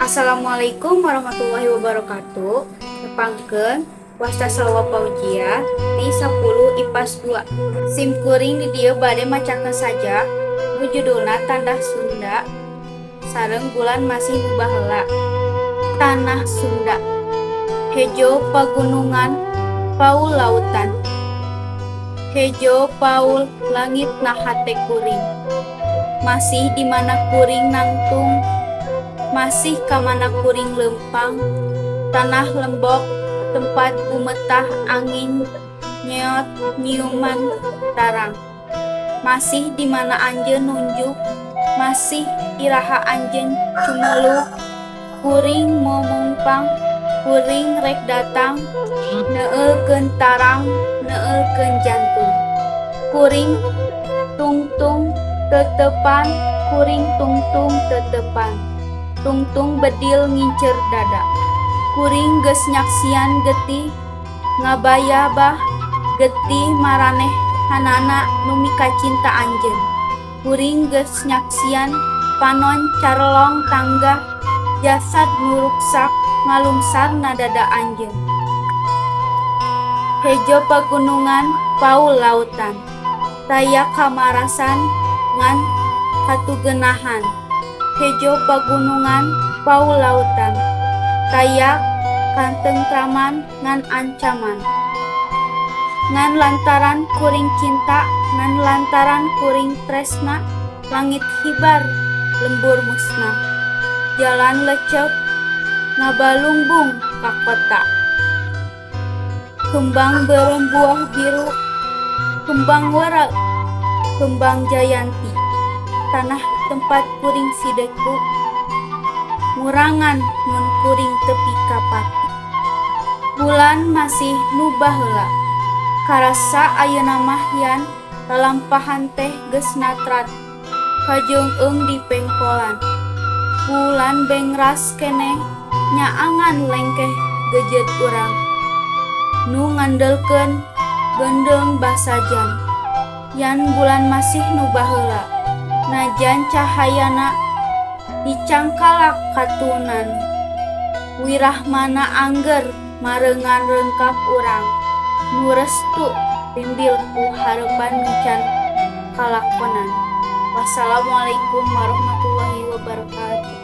Assalamualaikum warahmatullahi wabarakatuh. Nepangkeun wasta sawa paujia di 10 IPAS 2. Sim kuring di dieu bade macakeun saja nu judulna Tanah Sunda sareng bulan masih nu baheula. Tanah Sunda. Hejo pagunungan, paul lautan. Hejo paul langit na hate kuring. Masih di mana kuring nangtung, masih kamana kuring lempang, tanah lembok tempat gumetah angin nyeot nyiuman tarang. Masih di mana anjeun nunjuk, masih iraha anjeun cumuluk, kuring momongpang, kuring rek datang, neulkeun tarang, neulkeun jantung. Kuring tungtung tetepan, kuring tungtung tetepan. Tungtung bedil ngincer dada. Kuring geus nyaksian getih ngabaya bah getih maraneh hanana nu mika cinta anjeun. Kuring geus nyaksian panon carelong tangga jasad nu ruksak ngalungsar na dada anjeun. Hejo pagunungan, paul lautan. Taya kamarasan ngan katugenahan. Hejo pagunungan, paul lautan. Taya kantentraman ngan ancaman. Ngan lantaran kuring cinta, ngan lantaran kuring tresna, langit hibar, lembur musnah. Jalan lecek, ngabalungbung ka kota. Kembang berembuah biru, kembang wara, kembang jayanti. Tanah tempat kuring sideku, ngurangan mun kuring tepi ka pati. Bulan masih nu baheula, karasa ayeuna mah yan lalampahan teh geus natrat kajeung di pengkolan. Bulan bengras keneh nyaangan lengkeh gejeut urang nu ngandelkeun gendeng basajan. Yan bulan masih nu baheula, najan cahayana dicangkalak katunan. Wirahmana angger marengan rengkap urang, nu restu timbil ku harepan nu can kalakonan. Wassalamualaikum warahmatullahi wabarakatuh.